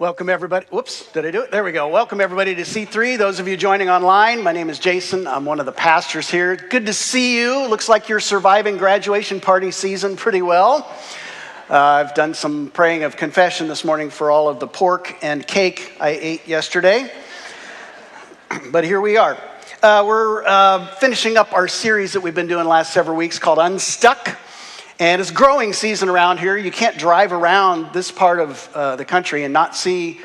Welcome everybody. Whoops, did I do it? There we go. Welcome everybody to C3. Those of you joining online, my name is Jason. I'm one of the pastors here. Good to see you. Looks like you're surviving graduation party season pretty well. I've done some praying of confession this morning for all of the pork and cake I ate yesterday. But here we are. We're finishing up our series that we've been doing the last several weeks called Unstuck. And it's growing season around here. You can't drive around this part of the country and not see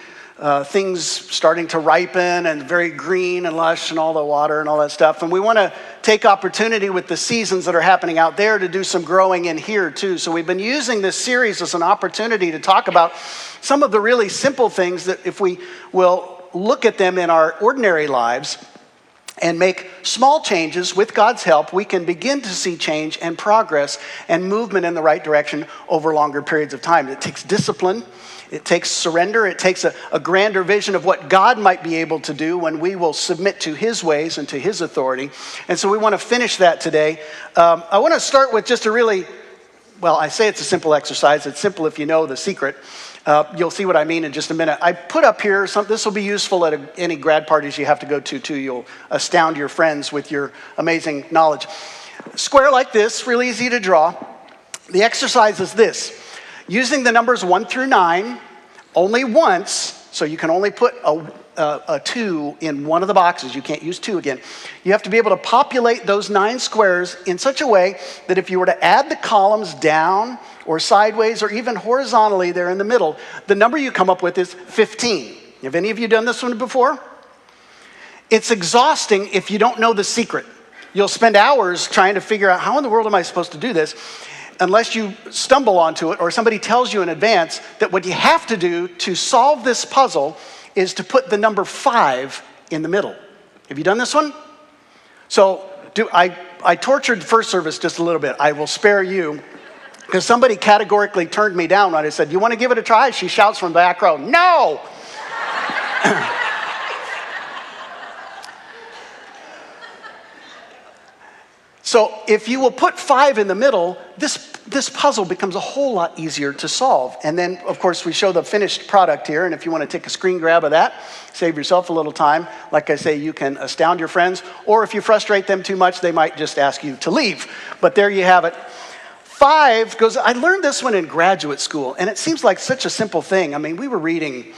things starting to ripen and very green and lush and all the water and all that stuff. And we want to take opportunity with the seasons that are happening out there to do some growing in here too. So we've been using this series as an opportunity to talk about some of the really simple things that if we will look at them in our ordinary lives and make small changes with God's help, we can begin to see change and progress and movement in the right direction over longer periods of time. It takes discipline, it takes surrender, it takes a grander vision of what God might be able to do when we will submit to His ways and to His authority. And so we want to finish that today. I want to start with just a really, well, I say it's a simple exercise. It's simple if you know the secret. You'll see what I mean in just a minute. I put up here, this will be useful at any grad parties you have to go to too. You'll astound your friends with your amazing knowledge. Square like this, really easy to draw. The exercise is this. Using the numbers 1 through 9, only once, so you can only put a 2 in one of the boxes. You can't use 2 again. You have to be able to populate those 9 squares in such a way that if you were to add the columns down or sideways or even horizontally there in the middle, the number you come up with is 15. Have any of you done this one before? It's exhausting if you don't know the secret. You'll spend hours trying to figure out how in the world am I supposed to do this unless you stumble onto it or somebody tells you in advance that what you have to do to solve this puzzle is to put the number 5 in the middle. Have you done this one? So I tortured the first service just a little bit. I will spare you. Because somebody categorically turned me down when I said, "You want to give it a try?" She shouts from the back row, "No!" So if you will put 5 in the middle, this puzzle becomes a whole lot easier to solve. And then, of course, we show the finished product here. And if you want to take a screen grab of that, save yourself a little time. Like I say, you can astound your friends. Or if you frustrate them too much, they might just ask you to leave. But there you have it. 5 goes, I learned this one in graduate school, and it seems like such a simple thing. I mean, we were reading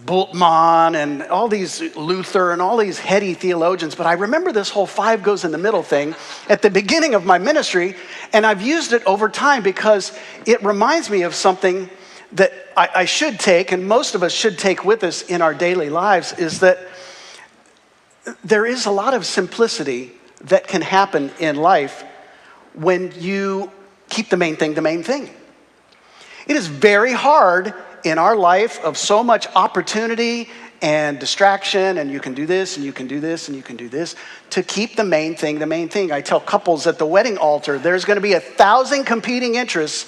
Bultmann and all these Luther and all these heady theologians, but I remember this whole 5 goes in the middle thing at the beginning of my ministry, and I've used it over time because it reminds me of something that I should take, and most of us should take with us in our daily lives, is that there is a lot of simplicity that can happen in life when you keep the main thing the main thing. It is very hard in our life of so much opportunity and distraction, and you can do this, and you can do this, and you can do this, to keep the main thing the main thing. I tell couples at the wedding altar, there's going to be 1,000 competing interests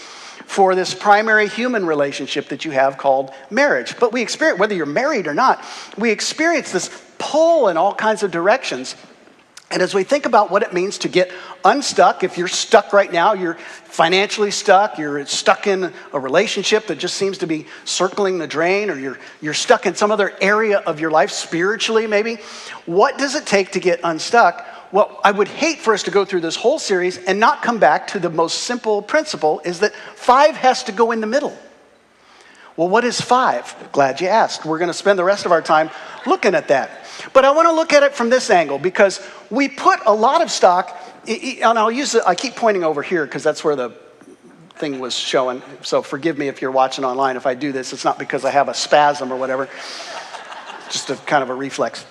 for this primary human relationship that you have called marriage. But we experience, whether you're married or not, we experience this pull in all kinds of directions. And as we think about what it means to get unstuck, if you're stuck right now, you're financially stuck, you're stuck in a relationship that just seems to be circling the drain, or you're stuck in some other area of your life, spiritually maybe, what does it take to get unstuck? Well, I would hate for us to go through this whole series and not come back to the most simple principle, is that 5 has to go in the middle. Well, what is 5? Glad you asked. We're going to spend the rest of our time looking at that. But I want to look at it from this angle because we put a lot of stock, and I keep pointing over here because that's where the thing was showing. So forgive me if you're watching online if I do this. It's not because I have a spasm or whatever. Just a kind of a reflex.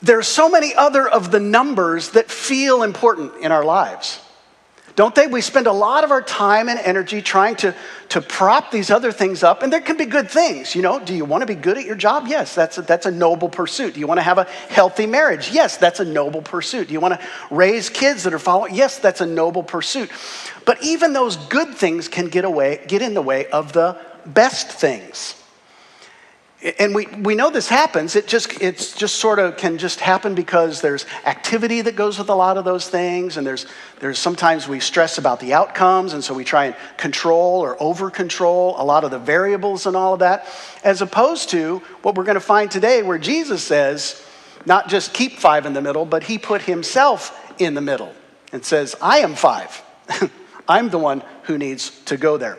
There's so many other of the numbers that feel important in our lives. Don't they? We spend a lot of our time and energy trying to prop these other things up, and there can be good things. You know, do you want to be good at your job? Yes, that's a noble pursuit. Do you want to have a healthy marriage? Yes, that's a noble pursuit. Do you want to raise kids that are following? Yes, that's a noble pursuit. But even those good things can get in the way of the best things. And we know this happens. It's just sort of can just happen because there's activity that goes with a lot of those things, and there's sometimes we stress about the outcomes, and so we try and control or over control a lot of the variables and all of that, as opposed to what we're going to find today, where Jesus says, not just keep 5 in the middle, but he put himself in the middle and says, I am 5. I'm the one who needs to go there.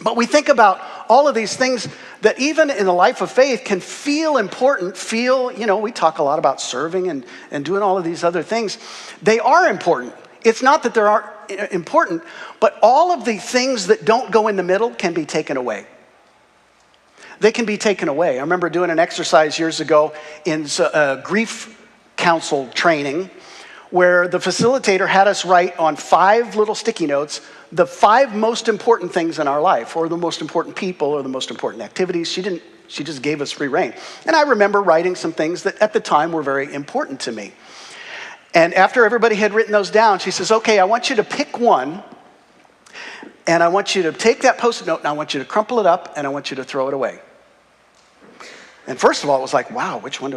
But we think about all of these things that even in a life of faith can feel important, we talk a lot about serving and doing all of these other things. They are important. It's not that they aren't important, but all of the things that don't go in the middle can be taken away. They can be taken away. I remember doing an exercise years ago in grief counsel training where the facilitator had us write on 5 little sticky notes the 5 most important things in our life, or the most important people, or the most important activities. She just gave us free rein. And I remember writing some things that at the time were very important to me. And after everybody had written those down, she says, okay, I want you to pick one, and I want you to take that Post-it note, and I want you to crumple it up, and I want you to throw it away. And first of all, it was like, wow, I don't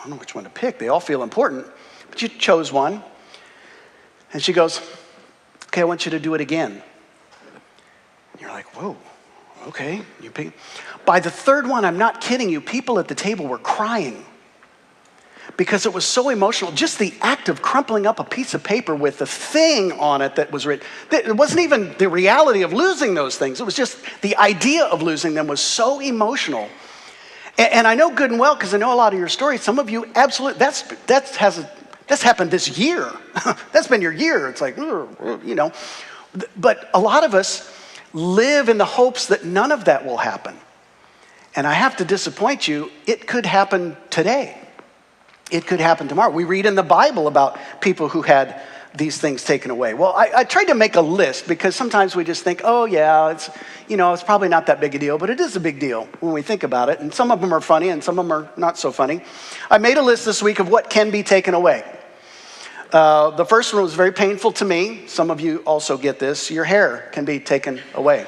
know which one to pick. They all feel important. But you chose one. And she goes, okay, I want you to do it again. And you're like, whoa, okay. You pick. By the 3rd one, I'm not kidding you, people at the table were crying because it was so emotional. Just the act of crumpling up a piece of paper with the thing on it that was written. It wasn't even the reality of losing those things. It was just the idea of losing them was so emotional. And I know good and well, because I know a lot of your stories, some of you absolutely, that's happened this year. That's been your year. It's like, But a lot of us live in the hopes that none of that will happen. And I have to disappoint you, it could happen today. It could happen tomorrow. We read in the Bible about people who had these things taken away. Well, I tried to make a list because sometimes we just think, oh yeah, it's probably not that big a deal, but it is a big deal when we think about it. And some of them are funny and some of them are not so funny. I made a list this week of what can be taken away. The first one was very painful to me. Some of you also get this. Your hair can be taken away.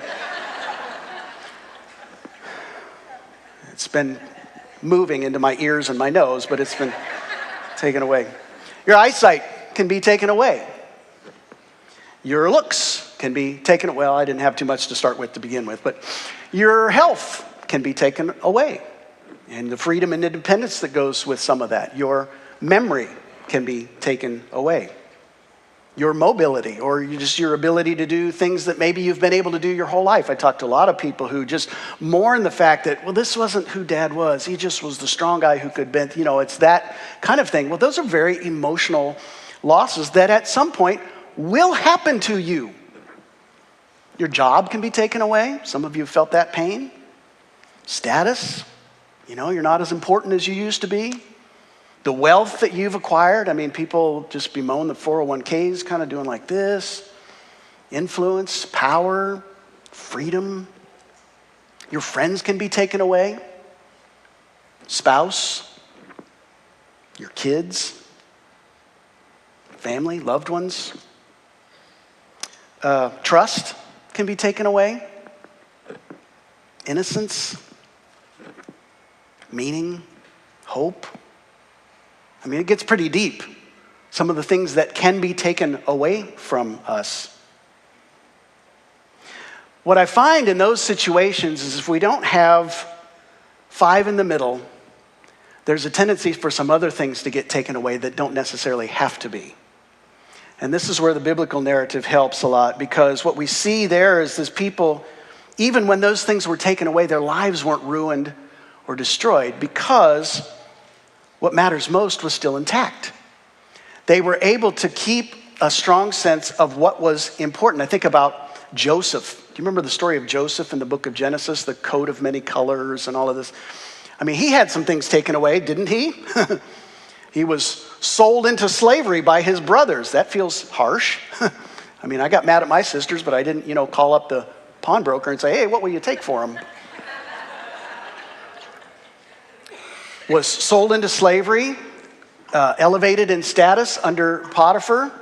It's been moving into my ears and my nose, but it's been taken away. Your eyesight can be taken away. Your looks can be taken away. Well, I didn't have too much to start with to begin with, but your health can be taken away. And the freedom and independence that goes with some of that. Your memory can be taken away. Your mobility, or just your ability to do things that maybe you've been able to do your whole life. I talked to a lot of people who just mourn the fact that, well, this wasn't who Dad was. He just was the strong guy who could bend, it's that kind of thing. Well, those are very emotional losses that at some point will happen to you. Your job can be taken away. Some of you have felt that pain. Status, you're not as important as you used to be. The wealth that you've acquired, people just bemoan the 401ks kind of doing like this. Influence, power, freedom. Your friends can be taken away. Spouse, your kids, family, loved ones. Trust can be taken away. Innocence, meaning, hope. It gets pretty deep. Some of the things that can be taken away from us. What I find in those situations is if we don't have 5 in the middle, there's a tendency for some other things to get taken away that don't necessarily have to be. And this is where the biblical narrative helps a lot, because what we see there is this people, even when those things were taken away, their lives weren't ruined or destroyed because what matters most was still intact. They were able to keep a strong sense of what was important. I think about Joseph. Do you remember the story of Joseph in the book of Genesis, the coat of many colors and all of this? He had some things taken away, didn't he? He was sold into slavery by his brothers. That feels harsh. I got mad at my sisters, but I didn't, call up the pawnbroker and say, hey, what will you take for them? Was sold into slavery, elevated in status under Potiphar,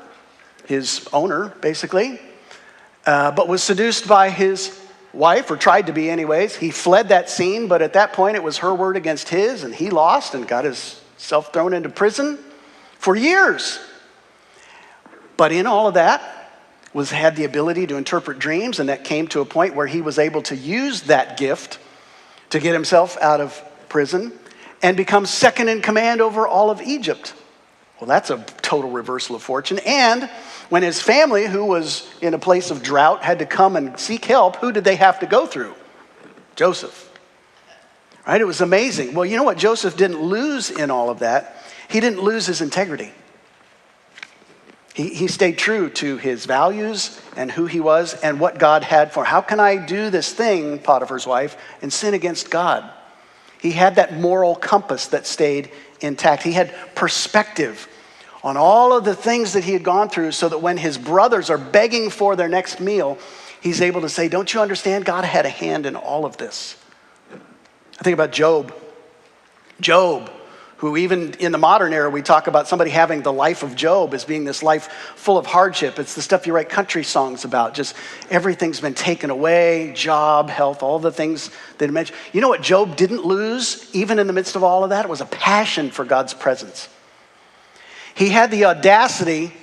his owner, basically, but was seduced by his wife, or tried to be anyways. He fled that scene, but at that point it was her word against his, and he lost and got himself thrown into prison for years. But in all of that, had the ability to interpret dreams, and that came to a point where he was able to use that gift to get himself out of prison and become second in command over all of Egypt. Well, that's a total reversal of fortune. And when his family, who was in a place of drought, had to come and seek help, who did they have to go through? Joseph. Right? It was amazing. Well, you know what Joseph didn't lose in all of that? He didn't lose his integrity. He stayed true to his values and who he was and what God had for him. How can I do this thing, Potiphar's wife, and sin against God? He had that moral compass that stayed intact. He had perspective on all of the things that he had gone through, so that when his brothers are begging for their next meal, he's able to say, don't you understand? God had a hand in all of this. I think about Job. Job, who even in the modern era, we talk about somebody having the life of Job as being this life full of hardship. It's the stuff you write country songs about. Just everything's been taken away, job, health, all the things that he mentioned. You know what Job didn't lose, even in the midst of all of that? It was a passion for God's presence. He had the audacity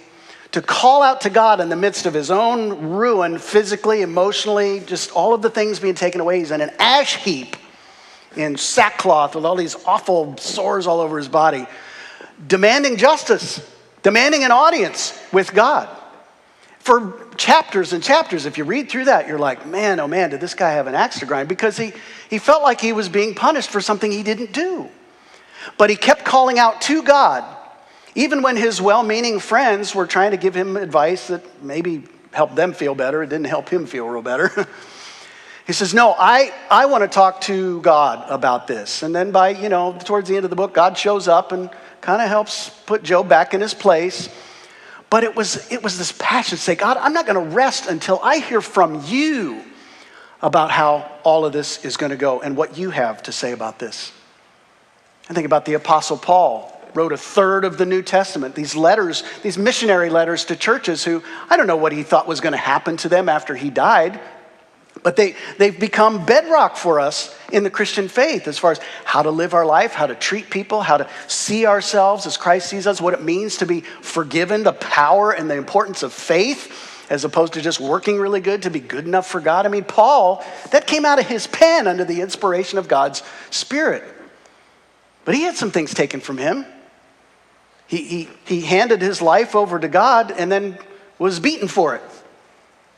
to call out to God in the midst of his own ruin, physically, emotionally, just all of the things being taken away. He's in an ash heap in sackcloth with all these awful sores all over his body, demanding justice, demanding an audience with God. For chapters and chapters, if you read through that, you're like, man, oh man, did this guy have an axe to grind? Because he felt like he was being punished for something he didn't do. But he kept calling out to God, even when his well-meaning friends were trying to give him advice that maybe helped them feel better. It didn't help him feel real better. He says, no, I want to talk to God about this. And then towards the end of the book, God shows up and kind of helps put Job back in his place. But it was this passion to say, God, I'm not going to rest until I hear from you about how all of this is going to go and what you have to say about this. I think about the Apostle Paul. Wrote a third of the New Testament, these letters, these missionary letters to churches who, I don't know what he thought was going to happen to them after he died, but they've become bedrock for us in the Christian faith as far as how to live our life, how to treat people, how to see ourselves as Christ sees us, what it means to be forgiven, the power and the importance of faith, as opposed to just working really good to be good enough for God. I mean, Paul, that came out of his pen under the inspiration of God's Spirit. But he had some things taken from him. He handed his life over to God and then was beaten for it.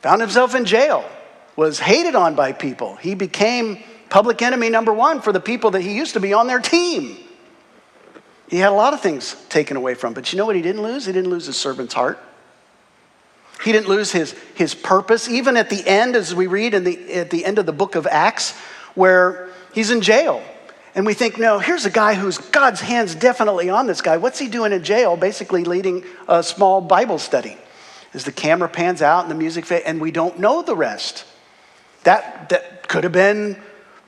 Found himself in jail. Was hated on by people. He became public enemy number one for the people that he used to be on their team. He had a lot of things taken away from him. But you know what he didn't lose? He didn't lose his servant's heart. He didn't lose his purpose. Even at the end, as we read at the end of the book of Acts, where he's in jail. And we think, no, here's a guy who's God's hand's definitely on this guy. What's he doing in jail? Basically leading a small Bible study. As the camera pans out and the music fades, and we don't know the rest. That could have been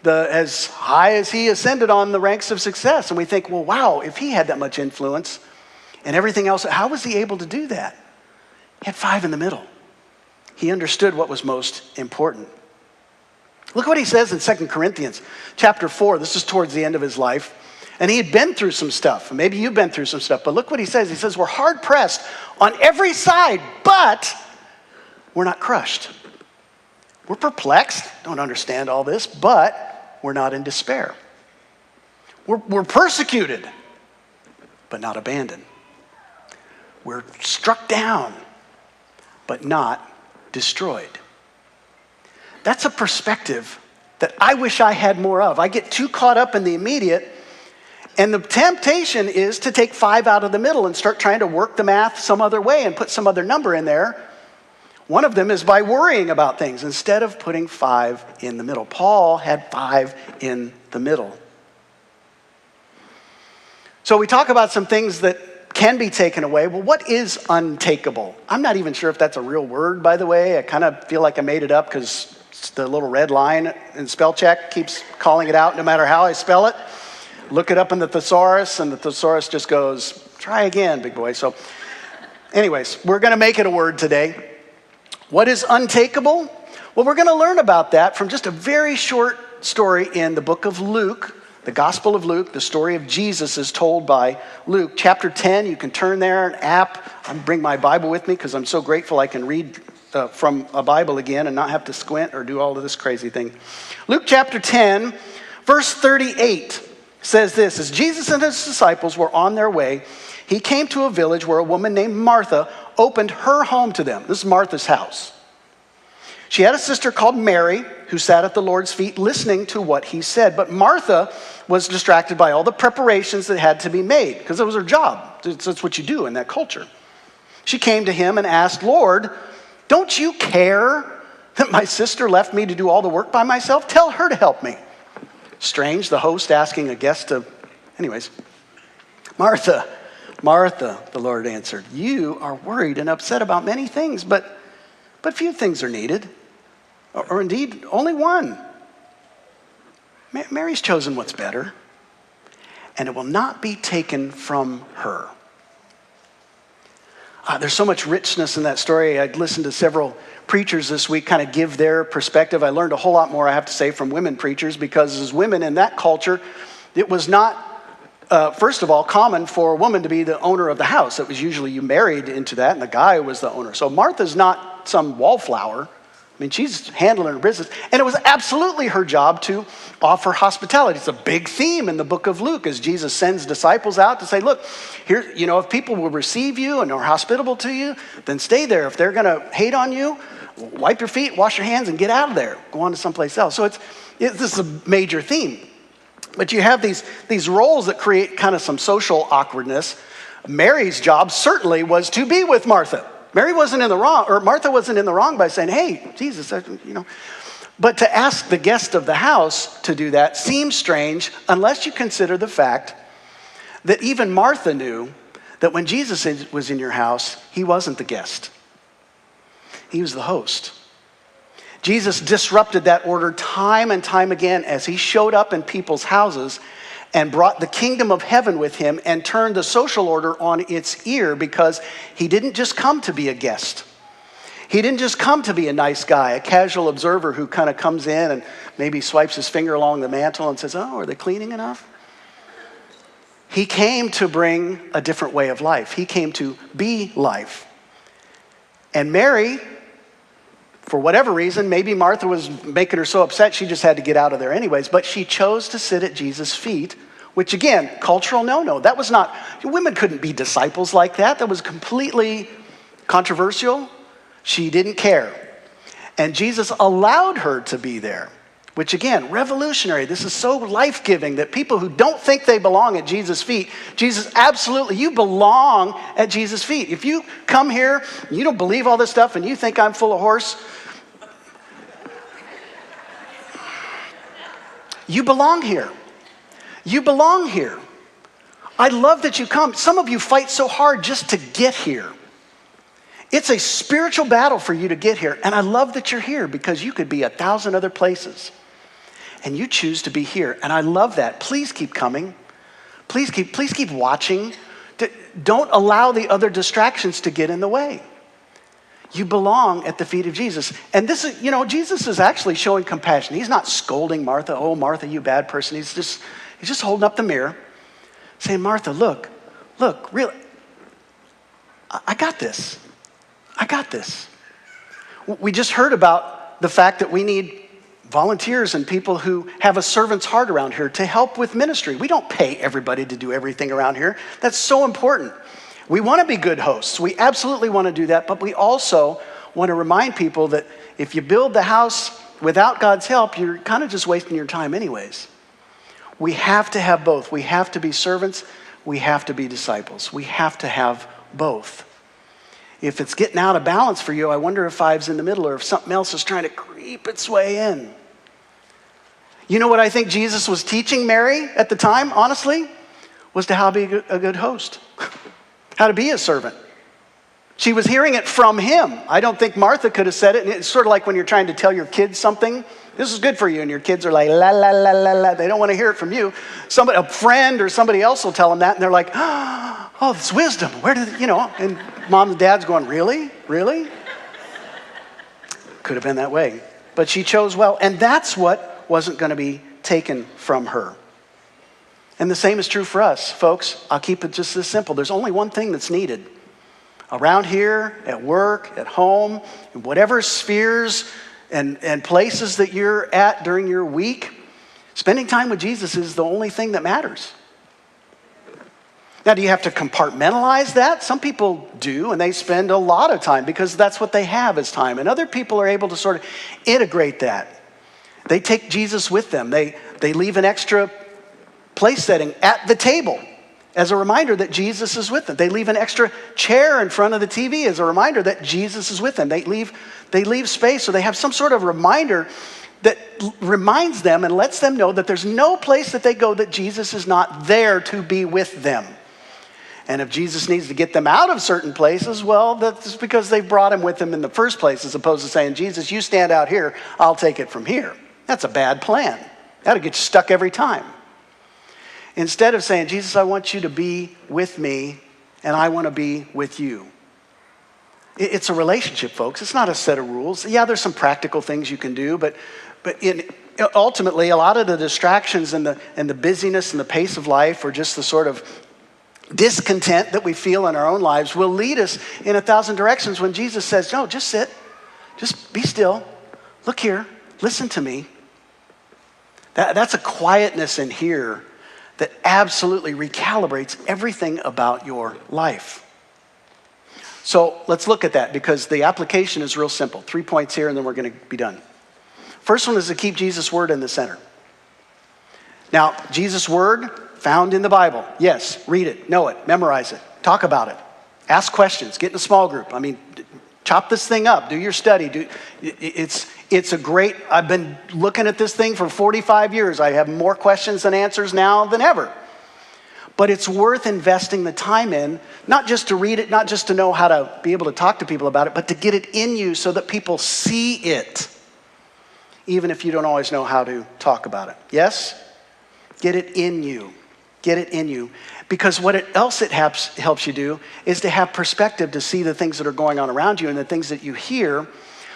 as high as he ascended on the ranks of success. And we think, well, wow, if he had that much influence and everything else, how was he able to do that? He had 5 in the middle. He understood what was most important. Look what he says in 2 Corinthians chapter 4. This is towards the end of his life. And he had been through some stuff. Maybe you've been through some stuff. But look what he says. He says, we're hard pressed on every side, but we're not crushed. We're perplexed, don't understand all this, but we're not in despair. We're persecuted, but not abandoned. We're struck down, but not destroyed. That's a perspective that I wish I had more of. I get too caught up in the immediate, and the temptation is to take 5 out of the middle and start trying to work the math some other way and put some other number in there. One of them is by worrying about things instead of putting 5 in the middle. Paul had 5 in the middle. So we talk about some things that can be taken away. Well, what is untakeable? I'm not even sure if that's a real word, by the way. I kind of feel like I made it up because the little red line in spell check keeps calling it out no matter how I spell it. Look it up in the thesaurus, and the thesaurus just goes, try again, big boy. So anyways, we're going to make it a word today. What is untakeable? Well, we're going to learn about that from just a very short story in the book of Luke, the Gospel of Luke. The story of Jesus is told by Luke. Chapter 10, you can turn there, an app. I bring my Bible with me because I'm so grateful I can read from a Bible again and not have to squint or do all of this crazy thing. Luke chapter 10, verse 38 says this: as Jesus and his disciples were on their way, he came to a village where a woman named Martha opened her home to them. This is Martha's house. She had a sister called Mary who sat at the Lord's feet listening to what he said. But Martha was distracted by all the preparations that had to be made because it was her job. That's what you do in that culture. She came to him and asked, "Lord, don't you care that my sister left me to do all the work by myself? Tell her to help me." Strange, the host asking a guest to... Anyways, "Martha, Martha," the Lord answered, "you are worried and upset about many things, but few things are needed. Or indeed, only one. Mary's chosen what's better, and it will not be taken from her." There's so much richness in that story. I listened to several preachers this week kind of give their perspective. I learned a whole lot more, I have to say, from women preachers, because as women in that culture, it was not, first of all, common for a woman to be the owner of the house. It was usually you married into that, and the guy was the owner. So Martha's not some wallflower. I mean, she's handling her business. And it was absolutely her job to offer hospitality. It's a big theme in the book of Luke as Jesus sends disciples out to say, look, here, if people will receive you and are hospitable to you, then stay there. If they're going to hate on you, wipe your feet, wash your hands, and get out of there. Go on to someplace else. So this is a major theme. But you have these roles that create kind of some social awkwardness. Mary's job certainly was to be with Martha. Martha wasn't in the wrong by saying, "Hey, Jesus, But to ask the guest of the house to do that seems strange unless you consider the fact that even Martha knew that when Jesus was in your house, he wasn't the guest. He was the host. Jesus disrupted that order time and time again as he showed up in people's houses and brought the kingdom of heaven with him and turned the social order on its ear, because he didn't just come to be a guest. He didn't just come to be a nice guy, a casual observer who kind of comes in and maybe swipes his finger along the mantle and says, "Oh, are they cleaning enough?" He came to bring a different way of life. He came to be life. And Mary, for whatever reason, maybe Martha was making her so upset she just had to get out of there anyways, but she chose to sit at Jesus' feet, which again, cultural no-no. That was not, women couldn't be disciples like that. That was completely controversial. She didn't care. And Jesus allowed her to be there, which again, revolutionary. This is so life-giving that people who don't think they belong at Jesus' feet, Jesus, absolutely, you belong at Jesus' feet. If you come here, you don't believe all this stuff, and you think I'm full of horse, you belong here. You belong here. I love that you come. Some of you fight so hard just to get here. It's a spiritual battle for you to get here. And I love that you're here, because you could be 1,000 other places. And you choose to be here. And I love that. Please keep coming. Please keep watching. Don't allow the other distractions to get in the way. You belong at the feet of Jesus. And this is, Jesus is actually showing compassion. He's not scolding Martha. "Oh, Martha, you bad person." He's just holding up the mirror, saying, "Martha, look, really, I got this. I got this." We just heard about the fact that we need volunteers and people who have a servant's heart around here to help with ministry. We don't pay everybody to do everything around here. That's so important. We want to be good hosts. We absolutely want to do that, but we also want to remind people that if you build the house without God's help, you're kind of just wasting your time anyways. We have to have both. We have to be servants. We have to be disciples. We have to have both. If it's getting out of balance for you, I wonder if five's in the middle or if something else is trying to creep its way in. You know what I think Jesus was teaching Mary at the time, honestly? Was to how to be a good host. How to be a servant. She was hearing it from him. I don't think Martha could have said it. And it's sort of like when you're trying to tell your kids something. This is good for you. And your kids are like, la, la, la, la, la. They don't want to hear it from you. A friend or somebody else will tell them that. And they're like, "Oh, it's wisdom. Where did, And mom and dad's going, really? Really? Could have been that way. but she chose well. And that's what wasn't going to be taken from her. And the same is true for us, folks. I'll keep it just this simple. There's only one thing that's needed. Around here, at work, at home, in whatever spheres and places that you're at during your week, spending time with Jesus is the only thing that matters. Now, do you have to compartmentalize that? Some people do, and they spend a lot of time because that's what they have is time. And other people are able to sort of integrate that. They take Jesus with them. They leave an extra place setting at the table as a reminder that Jesus is with them. They leave an extra chair in front of the TV as a reminder that Jesus is with them. They leave space, so they have some sort of reminder that reminds them and lets them know that there's no place that they go that Jesus is not there to be with them. And if Jesus needs to get them out of certain places, well, that's because they brought him with them in the first place, as opposed to saying, Jesus, you stand out here, I'll take it from here. That's a bad plan. That'll get you stuck every time. Instead of saying, Jesus, I want you to be with me, and I want to be with you. It's a relationship, folks. It's not a set of rules. Yeah, there's some practical things you can do, but ultimately, a lot of the distractions and the busyness and the pace of life, or just the sort of discontent that we feel in our own lives, will lead us in 1,000 directions when Jesus says, no, just sit, just be still, look here, listen to me. That's a quietness in here that absolutely recalibrates everything about your life. So let's look at that, because the application is real simple. 3 points here, and then we're going to be done. First one is to keep Jesus' word in the center. Now, Jesus' word found in the Bible. Yes, read it, know it, memorize it, talk about it, ask questions, get in a small group. I mean, chop this thing up, do your study. It's a great, I've been looking at this thing for 45 years. I have more questions than answers now than ever. But it's worth investing the time in, not just to read it, not just to know how to be able to talk to people about it, but to get it in you so that people see it, even if you don't always know how to talk about it. Yes? Get it in you. Get it in you. Because what else it helps you do is to have perspective to see the things that are going on around you and the things that you hear,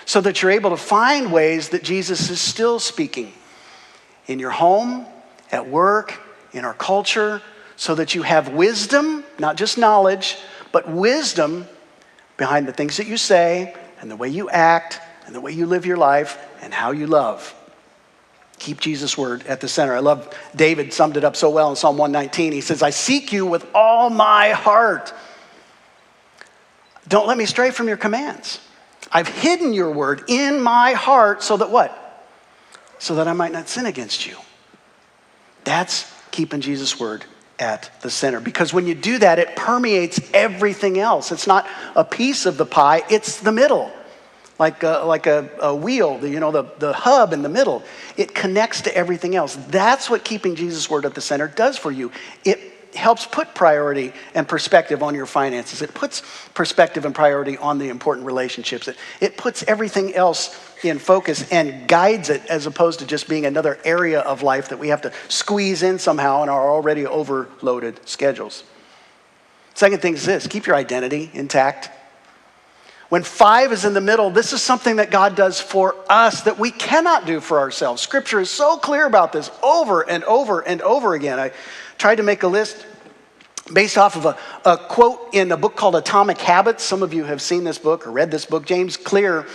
so that you're able to find ways that Jesus is still speaking in your home, at work, in our culture, so that you have wisdom, not just knowledge, but wisdom behind the things that you say and the way you act and the way you live your life and how you love. Keep Jesus' word at the center. I love David summed it up so well in Psalm 119. He says, I seek you with all my heart. Don't let me stray from your commands. I've hidden your word in my heart so that what? So that I might not sin against you. That's keeping Jesus' word at the center. Because when you do that, it permeates everything else. It's not a piece of the pie, it's the middle. Like a wheel, the hub in the middle. It connects to everything else. That's what keeping Jesus' word at the center does for you. It helps put priority and perspective on your finances. It puts perspective and priority on the important relationships. It puts everything else in focus and guides it, as opposed to just being another area of life that we have to squeeze in somehow in our already overloaded schedules. Second thing is this: keep your identity intact. When 5 is in the middle, this is something that God does for us that we cannot do for ourselves. Scripture is so clear about this over and over and over again. I tried to make a list based off of a quote in a book called Atomic Habits. Some of you have seen this book or read this book. James Clear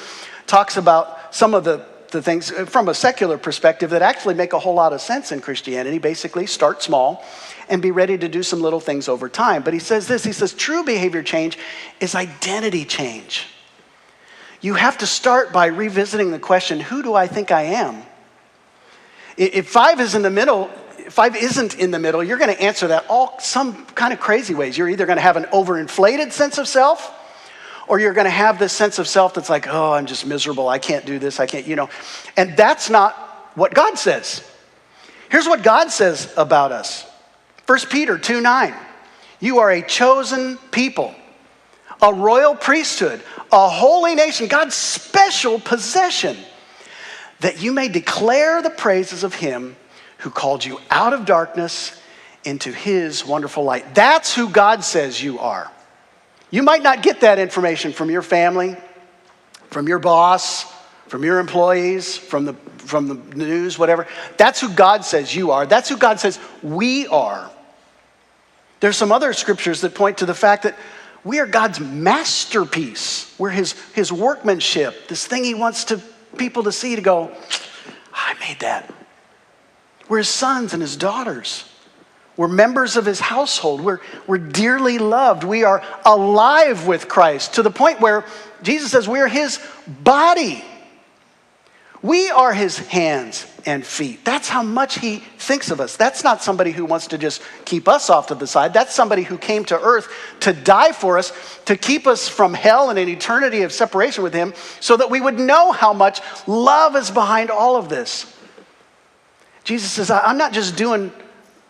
talks about some of the things from a secular perspective that actually make a whole lot of sense in Christianity. Basically, start small and be ready to do some little things over time. But he says this, he says, true behavior change is identity change. You have to start by revisiting the question, who do I think I am? If 5 is in the middle, 5 isn't in the middle, you're going to answer that all some kind of crazy ways. You're either going to have an overinflated sense of self, or you're going to have this sense of self that's like, oh, I'm just miserable. I can't do this. I can't, And that's not what God says. Here's what God says about us. 1 Peter 2:9, you are a chosen people, a royal priesthood, a holy nation, God's special possession, that you may declare the praises of him who called you out of darkness into his wonderful light. That's who God says you are. You might not get that information from your family, from your boss, from your employees, from the news, whatever. That's who God says you are. That's who God says we are. There's some other scriptures that point to the fact that we are God's masterpiece. We're his workmanship, this thing he wants people to see, to go, I made that. We're his sons and his daughters. We're members of his household. We're dearly loved. We are alive with Christ to the point where Jesus says we are his body. We are his hands and feet. That's how much he thinks of us. That's not somebody who wants to just keep us off to the side. That's somebody who came to earth to die for us, to keep us from hell and an eternity of separation with him, so that we would know how much love is behind all of this. Jesus says, I'm not just doing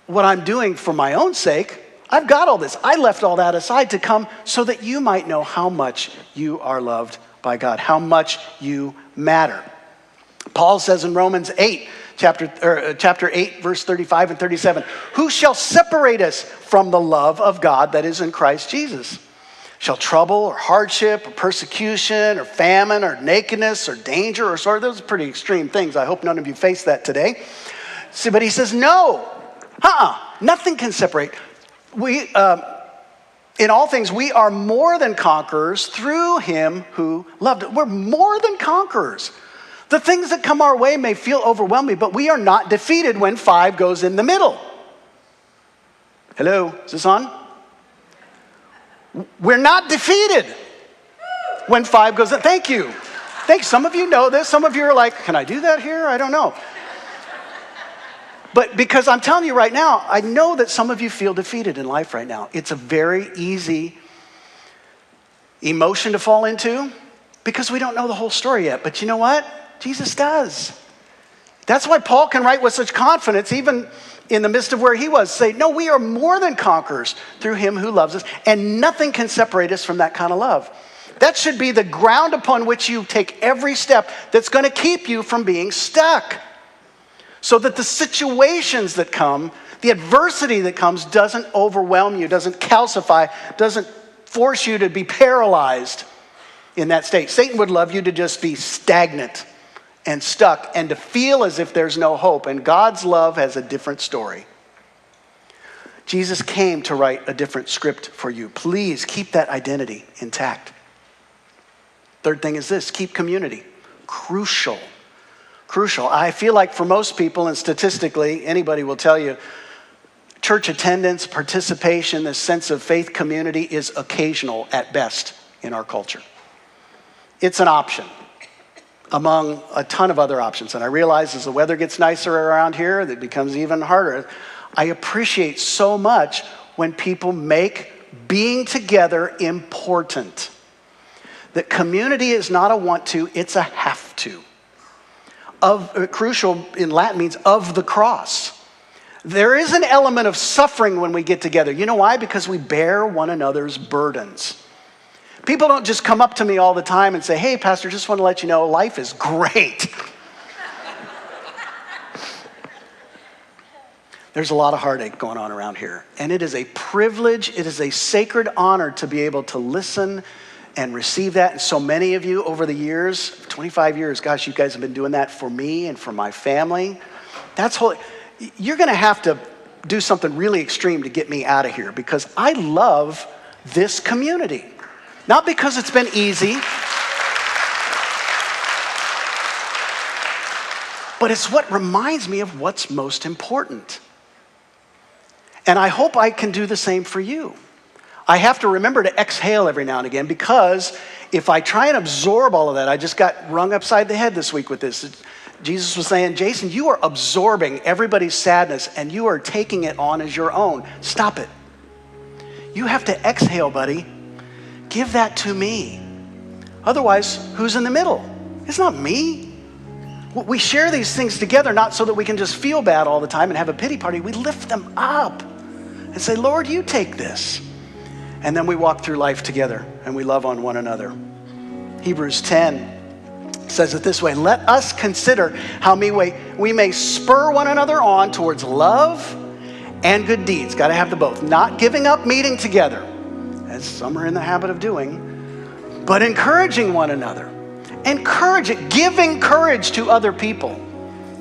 what I'm doing for my own sake. I've got all this. I left all that aside to come so that you might know how much you are loved by God, how much you matter. Paul says in Romans 8, chapter 8, verse 35 and 37, who shall separate us from the love of God that is in Christ Jesus? Shall trouble or hardship or persecution or famine or nakedness or danger or sword? Those are pretty extreme things. I hope none of you face that today. See, but he says, no, nothing can separate. In all things, we are more than conquerors through him who loved us. We're more than conquerors. The things that come our way may feel overwhelming, but we are not defeated when 5 goes in the middle. Hello, is this on? We're not defeated when 5 goes in. Thank you. Some of you know this. Some of you are like, can I do that here? I don't know. But because I'm telling you right now, I know that some of you feel defeated in life right now. It's a very easy emotion to fall into because we don't know the whole story yet. But you know what? Jesus does. That's why Paul can write with such confidence, even in the midst of where he was, say, no, we are more than conquerors through him who loves us, and nothing can separate us from that kind of love. That should be the ground upon which you take every step that's going to keep you from being stuck. So that the situations that come, the adversity that comes doesn't overwhelm you, doesn't calcify, doesn't force you to be paralyzed in that state. Satan would love you to just be stagnant and stuck and to feel as if there's no hope. And God's love has a different story. Jesus came to write a different script for you. Please keep that identity intact. Third thing is this, keep community. Crucial. I feel like for most people, and statistically, anybody will tell you, church attendance, participation, this sense of faith community is occasional at best in our culture. It's an option among a ton of other options. And I realize as the weather gets nicer around here, it becomes even harder. I appreciate so much when people make being together important. That community is not a want to, it's a have to. Crucial in Latin means of the cross. There is an element of suffering when we get together. You know why? Because we bear one another's burdens. People don't just come up to me all the time and say, hey, Pastor, just want to let you know life is great. There's a lot of heartache going on around here. And it is a privilege, it is a sacred honor to be able to listen and receive that. And so many of you over the years, 25 years, gosh, you guys have been doing that for me and for my family. That's holy. You're going to have to do something really extreme to get me out of here because I love this community. Not because it's been easy, but it's what reminds me of what's most important. And I hope I can do the same for you. I have to remember to exhale every now and again because if I try and absorb all of that, I just got rung upside the head this week with this. Jesus was saying, Jason, you are absorbing everybody's sadness and you are taking it on as your own. Stop it. You have to exhale, buddy. Give that to me. Otherwise, who's in the middle? It's not me. We share these things together not so that we can just feel bad all the time and have a pity party. We lift them up and say, Lord, you take this. And then we walk through life together and we love on one another. Hebrews 10 says it this way, let us consider how we may spur one another on towards love and good deeds. Got to have the both. Not giving up meeting together, as some are in the habit of doing, but encouraging one another. Encourage it. Giving courage to other people.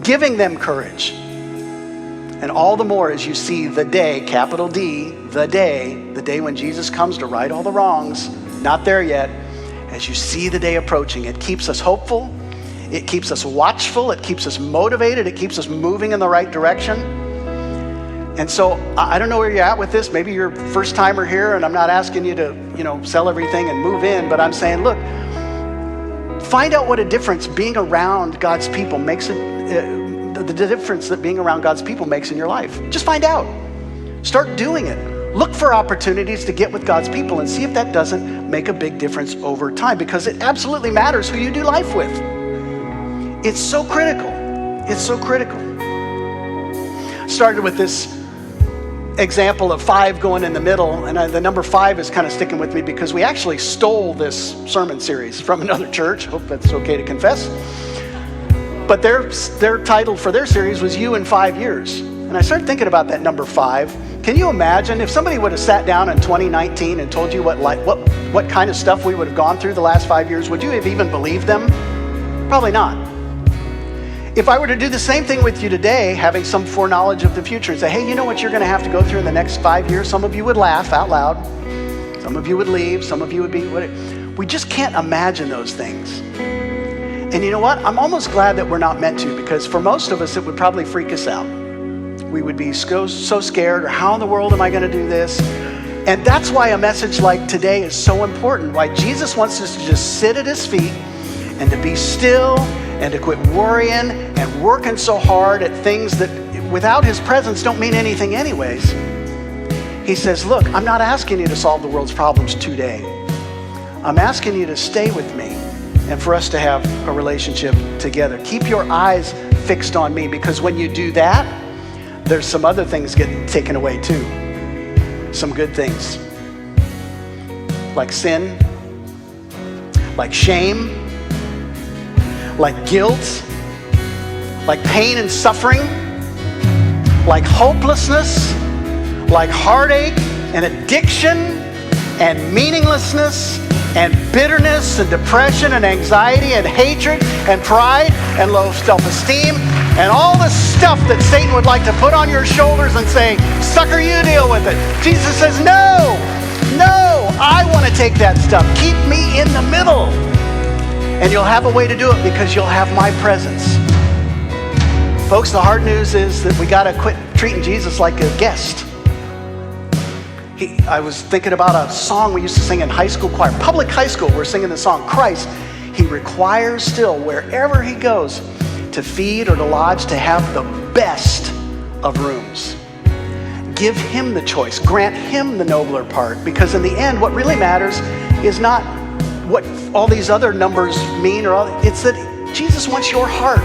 Giving them courage. And all the more as you see the day, capital D, the day when Jesus comes to right all the wrongs, not there yet, as you see the day approaching, it keeps us hopeful, it keeps us watchful, it keeps us motivated, it keeps us moving in the right direction. And so I don't know where you're at with this. Maybe you're a first timer here, and I'm not asking you to, sell everything and move in, but I'm saying, look, find out what a difference being around God's people makes the difference that being around God's people makes in your life. Just find out. Start doing it. Look for opportunities to get with God's people and see if that doesn't make a big difference over time, because it absolutely matters who you do life with. It's so critical. It's so critical. Started with this example of 5 going in the middle, and the number 5 is kind of sticking with me because we actually stole this sermon series from another church. Hope that's okay to confess. But their title for their series was You in 5 Years. And I started thinking about that number 5. Can you imagine if somebody would have sat down in 2019 and told you what kind of stuff we would have gone through the last 5 years? Would you have even believed them? Probably not. If I were to do the same thing with you today, having some foreknowledge of the future and say, hey, you know what you're going to have to go through in the next 5 years? Some of you would laugh out loud. Some of you would leave. Some of you would be... We just can't imagine those things. And you know what? I'm almost glad that we're not meant to, because for most of us, it would probably freak us out. We would be so scared, or how in the world am I going to do this? And that's why a message like today is so important, why Jesus wants us to just sit at his feet and to be still and to quit worrying and working so hard at things that without his presence don't mean anything anyways. He says, look, I'm not asking you to solve the world's problems today. I'm asking you to stay with me and for us to have a relationship together. Keep your eyes fixed on me, because when you do that, there's some other things get taken away too. Some good things. Like sin, like shame, like guilt, like pain and suffering, like hopelessness, like heartache and addiction and meaninglessness and bitterness and depression and anxiety and hatred and pride and low self-esteem and all the stuff that Satan would like to put on your shoulders and say, sucker, you deal with it. Jesus says, no, I want to take that stuff. Keep me in the middle. And you'll have a way to do it because you'll have my presence. Folks, the hard news is that we got to quit treating Jesus like a guest. I was thinking about a song we used to sing in high school choir. Public high school, we're singing the song, Christ. He requires still, wherever he goes, to feed or to lodge, to have the best of rooms. Give him the choice. Grant him the nobler part. Because in the end, what really matters is not what all these other numbers mean, it's that Jesus wants your heart.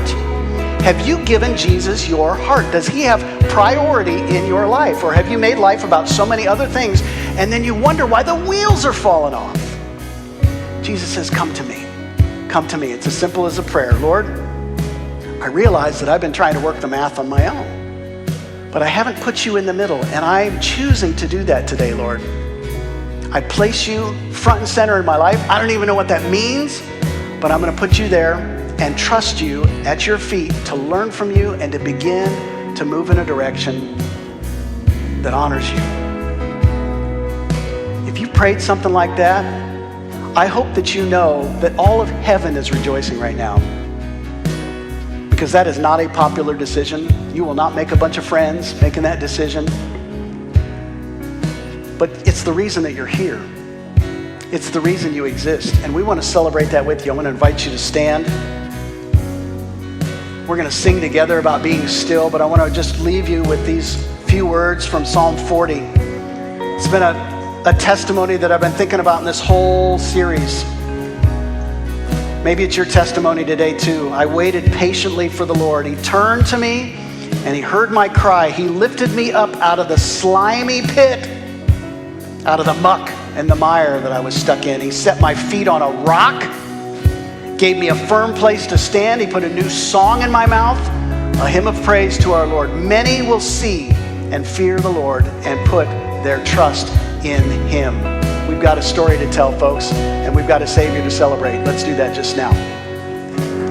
Have you given Jesus your heart? Does he have priority in your life? Or have you made life about so many other things and then you wonder why the wheels are falling off? Jesus says, come to me. Come to me. It's as simple as a prayer. Lord, I realize that I've been trying to work the math on my own, but I haven't put you in the middle, and I'm choosing to do that today, Lord. I place you front and center in my life. I don't even know what that means, but I'm going to put you there and trust you at your feet to learn from you and to begin to move in a direction that honors you. If you prayed something like that, I hope that you know that all of heaven is rejoicing right now, because that is not a popular decision. You will not make a bunch of friends making that decision, but it's the reason that you're here. It's the reason you exist, and we want to celebrate that with you. I want to invite you to stand. We're going to sing together about being still, but I want to just leave you with these few words from Psalm 40. It's been a testimony that I've been thinking about in this whole series. Maybe it's your testimony today too. I waited patiently for the Lord. He turned to me and he heard my cry. He lifted me up out of the slimy pit, out of the muck and the mire that I was stuck in. He set my feet on a rock, gave me a firm place to stand. He put a new song in my mouth, a hymn of praise to our Lord. Many will see and fear the Lord and put their trust in him. We've got a story to tell, folks, and we've got a Savior to celebrate. Let's do that just now.